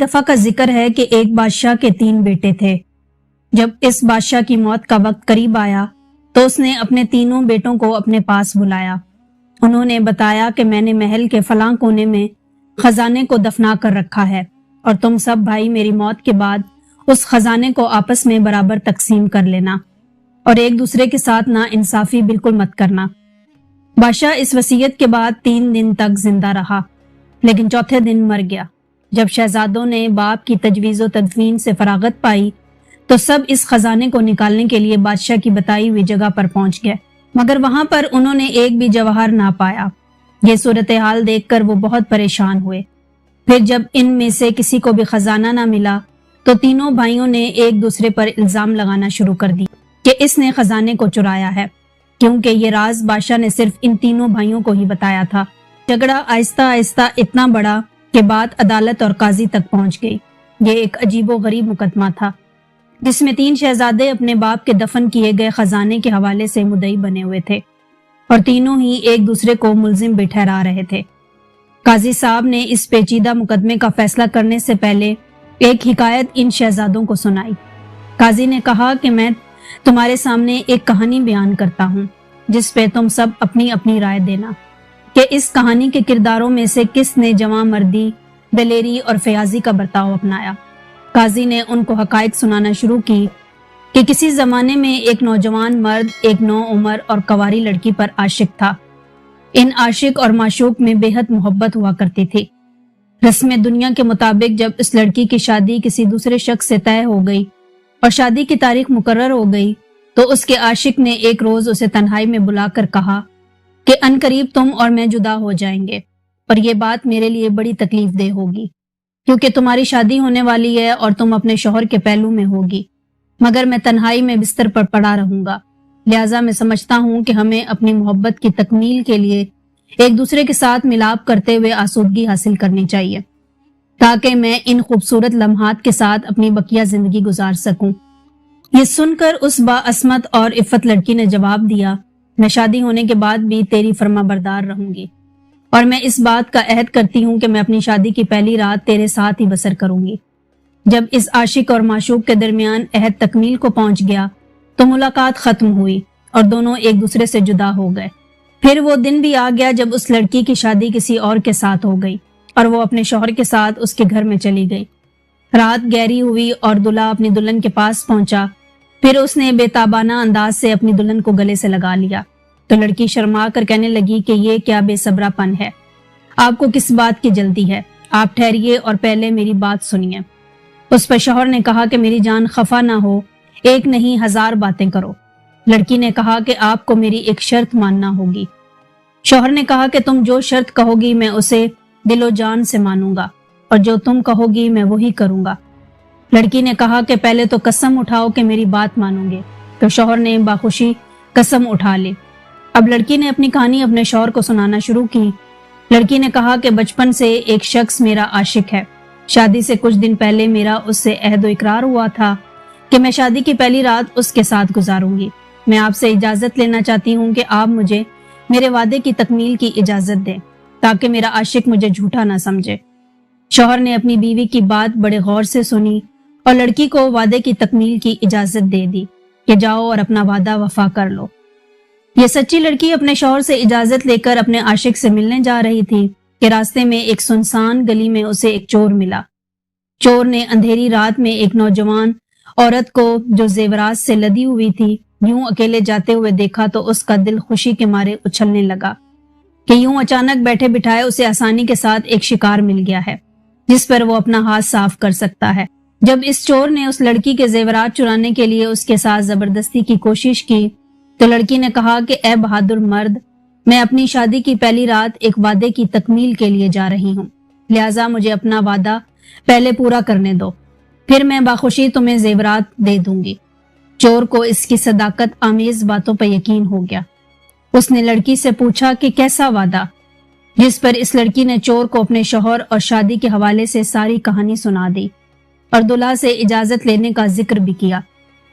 دفعہ کا ذکر ہے کہ ایک بادشاہ کے 3 بیٹے تھے۔ جب اس بادشاہ کی موت کا وقت قریب آیا تو اس نے اپنے تینوں بیٹوں کو اپنے پاس بلایا۔ انہوں نے بتایا کہ میں نے محل کے فلاں کونے میں خزانے کو دفنا کر رکھا ہے اور تم سب بھائی میری موت کے بعد اس خزانے کو آپس میں برابر تقسیم کر لینا اور ایک دوسرے کے ساتھ نا انصافی بالکل مت کرنا۔ بادشاہ اس وصیت کے بعد 3 دن تک زندہ رہا، لیکن چوتھے دن مر گیا۔ جب شہزادوں نے باپ کی تجویز و تدفین سے فراغت پائی تو سب اس خزانے کو نکالنے کے لیے بادشاہ کی بتائی ہوئی جگہ پر پہنچ گئے، مگر وہاں پر انہوں نے ایک بھی جوہر نہ پایا۔ یہ صورتحال دیکھ کر وہ بہت پریشان ہوئے۔ پھر جب ان میں سے کسی کو بھی خزانہ نہ ملا تو تینوں بھائیوں نے ایک دوسرے پر الزام لگانا شروع کر دی کہ اس نے خزانے کو چرایا ہے، کیونکہ یہ راز بادشاہ نے صرف ان تینوں بھائیوں کو ہی بتایا تھا۔ جھگڑا آہستہ آہستہ اتنا بڑا کہ بات عدالت اور قاضی تک پہنچ گئی۔ یہ ایک عجیب و غریب مقدمہ تھا جس میں 3 شہزادے اپنے باپ کے دفن کیے گئے خزانے کے حوالے سے مدعی بنے ہوئے تھے اور تینوں ہی ایک دوسرے کو ملزم بھی ٹھہرا رہے تھے۔ قاضی صاحب نے اس پیچیدہ مقدمے کا فیصلہ کرنے سے پہلے ایک حکایت ان شہزادوں کو سنائی۔ قاضی نے کہا کہ میں تمہارے سامنے ایک کہانی بیان کرتا ہوں جس پہ تم سب اپنی اپنی رائے دینا کہ اس کہانی کے کرداروں میں سے کس نے جواں مردی، دلیری اور فیاضی کا برتاؤ اپنایا۔ قاضی نے ان کو حقائق سنانا شروع کی کہ کسی زمانے میں ایک نوجوان مرد ایک نو عمر اور کنواری لڑکی پر عاشق تھا۔ ان عاشق اور معشوق میں بے حد محبت ہوا کرتی تھی۔ رسم دنیا کے مطابق جب اس لڑکی کی شادی کسی دوسرے شخص سے طے ہو گئی اور شادی کی تاریخ مقرر ہو گئی تو اس کے عاشق نے ایک روز اسے تنہائی میں بلا کر کہا کہ عنقریب تم اور میں جدا ہو جائیں گے اور یہ بات میرے لیے بڑی تکلیف دہ ہوگی، کیونکہ تمہاری شادی ہونے والی ہے اور تم اپنے شوہر کے پہلو میں ہوگی، مگر میں تنہائی میں بستر پر پڑا رہوں گا۔ لہٰذا میں سمجھتا ہوں کہ ہمیں اپنی محبت کی تکمیل کے لیے ایک دوسرے کے ساتھ ملاپ کرتے ہوئے آسودگی حاصل کرنی چاہیے تاکہ میں ان خوبصورت لمحات کے ساتھ اپنی بقیہ زندگی گزار سکوں۔ یہ سن کر اس باعصمت اور عفت لڑکی نے جواب دیا، میں شادی ہونے کے بعد بھی تیری فرما بردار رہوں گی اور میں اس بات کا عہد کرتی ہوں کہ میں اپنی شادی کی پہلی رات تیرے ساتھ ہی بسر کروں گی۔ جب اس عاشق اور معشوق کے درمیان عہد تکمیل کو پہنچ گیا تو ملاقات ختم ہوئی اور دونوں ایک دوسرے سے جدا ہو گئے۔ پھر وہ دن بھی آ گیا جب اس لڑکی کی شادی کسی اور کے ساتھ ہو گئی اور وہ اپنے شوہر کے ساتھ اس کے گھر میں چلی گئی۔ رات گہری ہوئی اور دلہا اپنی دلہن کے پاس پہنچا۔ پھر اس نے بے تابانہ انداز سے اپنی دلہن کو گلے سے لگا لیا تو لڑکی شرما کر کہنے لگی کہ یہ کیا بے صبرا پن ہے، آپ کو کس بات کی جلدی ہے، آپ ٹھہریے اور پہلے میری بات سنیے۔ اس پر شوہر نے کہا کہ میری جان خفا نہ ہو، 1 نہیں 1000 باتیں کرو۔ لڑکی نے کہا کہ آپ کو میری ایک شرط ماننا ہوگی۔ شوہر نے کہا کہ تم جو شرط کہو گی میں اسے دل و جان سے مانوں گا اور جو تم کہو گی میں وہی کروں گا۔ لڑکی نے کہا کہ پہلے تو قسم اٹھاؤ کہ میری بات مانو گے، تو شوہر نے باخوشی قسم اٹھا لی۔ اب لڑکی نے اپنی کہانی اپنے شوہر کو سنانا شروع کی۔ لڑکی نے کہا کہ بچپن سے ایک شخص میرا عاشق ہے، شادی سے کچھ دن پہلے میرا اس سے عہد و اقرار ہوا تھا کہ میں شادی کی پہلی رات اس کے ساتھ گزاروں گی۔ میں آپ سے اجازت لینا چاہتی ہوں کہ آپ مجھے میرے وعدے کی تکمیل کی اجازت دیں تاکہ میرا عاشق مجھے جھوٹا نہ سمجھے۔ شوہر نے اپنی بیوی کی بات بڑے غور سے سنی اور لڑکی کو وعدے کی تکمیل کی اجازت دے دی کہ جاؤ اور اپنا وعدہ وفا کر لو۔ یہ سچی لڑکی اپنے شوہر سے اجازت لے کر اپنے عاشق سے ملنے جا رہی تھی کہ راستے میں ایک سنسان گلی میں اسے ایک چور ملا۔ چور نے اندھیری رات میں ایک نوجوان عورت کو جو زیورات سے لدی ہوئی تھی یوں اکیلے جاتے ہوئے دیکھا تو اس کا دل خوشی کے مارے اچھلنے لگا کہ یوں اچانک بیٹھے بٹھائے اسے آسانی کے ساتھ ایک شکار مل گیا ہے جس پر وہ اپنا ہاتھ صاف کر سکتا ہے۔ جب اس چور نے اس لڑکی کے زیورات چرانے کے لیے اس کے ساتھ زبردستی کی کوشش کی تو لڑکی نے کہا کہ اے بہادر مرد، میں اپنی شادی کی پہلی رات ایک وعدے کی تکمیل کے لیے جا رہی ہوں، لہٰذا مجھے اپنا وعدہ پہلے پورا کرنے دو، پھر میں باخوشی تمہیں زیورات دے دوں گی۔ چور کو اس کی صداقت آمیز باتوں پر یقین ہو گیا۔ اس نے لڑکی سے پوچھا کہ کیسا وعدہ، جس پر اس لڑکی نے چور کو اپنے شوہر اور شادی کے حوالے سے ساری کہانی سنا دی اور دلہا سے اجازت لینے کا ذکر بھی کیا،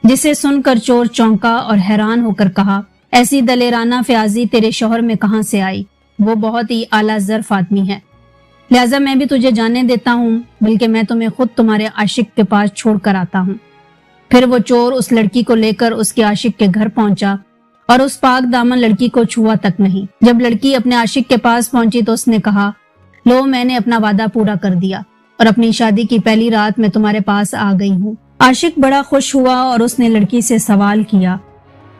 جسے سن کر چور چونکا اور حیران ہو کر کہا، ایسی دلیرانہ فیاضی تیرے شوہر میں کہاں سے آئی؟ وہ بہت ہی اعلیٰ ظرف آدمی ہے۔ لہٰذا میں بھی تجھے جانے دیتا ہوں، بلکہ میں تمہیں خود تمہارے عاشق کے پاس چھوڑ کر آتا ہوں۔ پھر وہ چور اس لڑکی کو لے کر اس کے عاشق کے گھر پہنچا اور اس پاک دامن لڑکی کو چھوا تک نہیں۔ جب لڑکی اپنے عاشق کے پاس پہنچی تو اس نے کہا، لو میں نے اپنا وعدہ پورا کر دیا اور اپنی شادی کی پہلی رات میں تمہارے پاس آ گئی ہوں۔ عاشق بڑا خوش ہوا اور اس نے لڑکی سے سوال کیا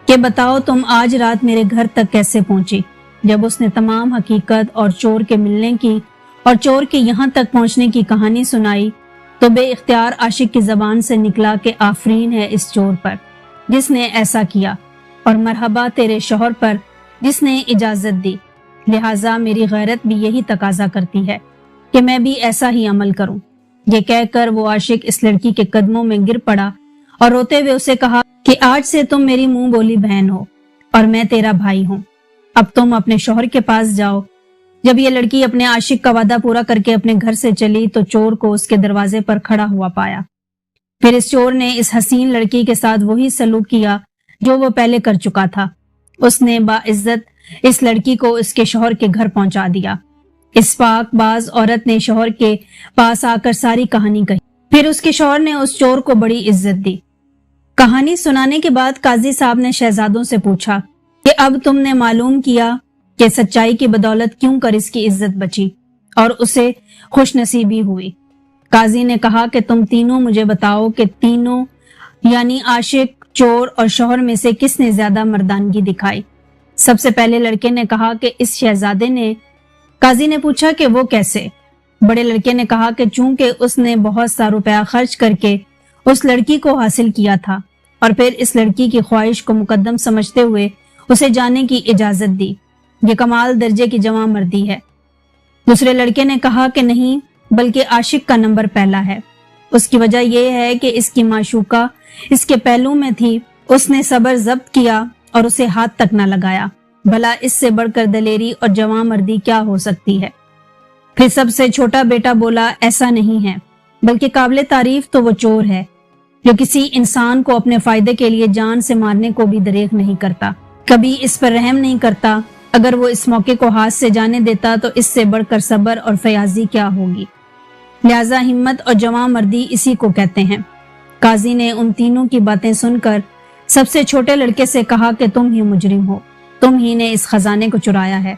کہ بتاؤ تم آج رات میرے گھر تک کیسے پہنچی؟ جب اس نے تمام حقیقت اور چور کے ملنے کی اور چور کے یہاں تک پہنچنے کی کہانی سنائی تو بے اختیار عاشق کی زبان سے نکلا کہ آفرین ہے اس چور پر جس نے ایسا کیا، اور مرحبا تیرے شوہر پر جس نے اجازت دی، لہٰذا میری غیرت بھی یہی تقاضا کرتی ہے کہ میں بھی ایسا ہی عمل کروں۔ یہ کہہ کر وہ عاشق اس لڑکی کے قدموں میں گر پڑا اور روتے ہوئے اسے کہا کہ آج سے تم میری منہ بولی بہن ہو اور میں تیرا بھائی ہوں، اب تم اپنے شوہر کے پاس جاؤ۔ جب یہ لڑکی اپنے عاشق کا وعدہ پورا کر کے اپنے گھر سے چلی تو چور کو اس کے دروازے پر کھڑا ہوا پایا۔ پھر اس چور نے اس حسین لڑکی کے ساتھ وہی سلوک کیا جو وہ پہلے کر چکا تھا۔ اس نے باعزت اس لڑکی کو اس کے شوہر کے گھر پہنچا دیا۔ اس پاک باز عورت نے شوہر کے پاس آ کر ساری کہانی کہی۔ پھر اس کے شوہر نے اس چور کو بڑی عزت دی۔ کہانی سنانے کے بعد قاضی صاحب نے شہزادوں سے پوچھا کہ اب تم نے معلوم کیا کہ سچائی کی بدولت کیوں کر اس کی عزت بچی اور اسے خوش نصیبی ہوئی۔ قاضی نے کہا کہ تم تینوں مجھے بتاؤ کہ تینوں یعنی عاشق، چور اور شوہر میں سے کس نے زیادہ مردانگی دکھائی؟ سب سے پہلے لڑکے نے کہا کہ اس شہزادے نے۔ قاضی نے پوچھا کہ وہ کیسے؟ بڑے لڑکے نے کہا کہ چونکہ اس نے بہت سا روپیہ خرچ کر کے اس لڑکی کو حاصل کیا تھا اور پھر اس لڑکی کی خواہش کو مقدم سمجھتے ہوئے اسے جانے کی اجازت دی، یہ کمال درجے کی جواں مردی ہے۔ دوسرے لڑکے نے کہا کہ نہیں، بلکہ عاشق کا نمبر پہلا ہے۔ اس کی وجہ یہ ہے کہ اس کی معشوقہ اس کے پہلو میں تھی، اس نے صبر ضبط کیا اور اسے ہاتھ تک نہ لگایا، بھلا اس سے بڑھ کر دلیری اور جواں مردی کیا ہو سکتی ہے؟ پھر سب سے چھوٹا بیٹا بولا، ایسا نہیں ہے، بلکہ قابل تعریف تو وہ چور ہے جو کسی انسان کو اپنے فائدے کے لیے جان سے مارنے کو بھی دریغ نہیں کرتا، کبھی اس پر رحم نہیں کرتا۔ اگر وہ اس موقع کو ہاتھ سے جانے دیتا تو اس سے بڑھ کر صبر اور فیاضی کیا ہوگی؟ لہذا ہمت اور جواں مردی اسی کو کہتے ہیں۔ قاضی نے ان تینوں کی باتیں سن کر سب سے چھوٹے لڑکے سے کہا کہ تم ہی مجرم ہو، تم ہی نے اس خزانے کو چرایا ہے،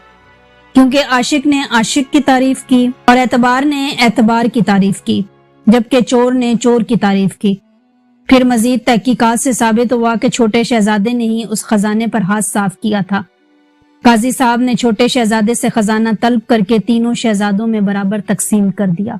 کیونکہ عاشق نے عاشق کی تعریف کی اور اعتبار نے اعتبار کی تعریف کی، جبکہ چور نے چور کی تعریف کی۔ پھر مزید تحقیقات سے ثابت ہوا کہ چھوٹے شہزادے نے ہی اس خزانے پر ہاتھ صاف کیا تھا۔ قاضی صاحب نے چھوٹے شہزادے سے خزانہ طلب کر کے تینوں شہزادوں میں برابر تقسیم کر دیا۔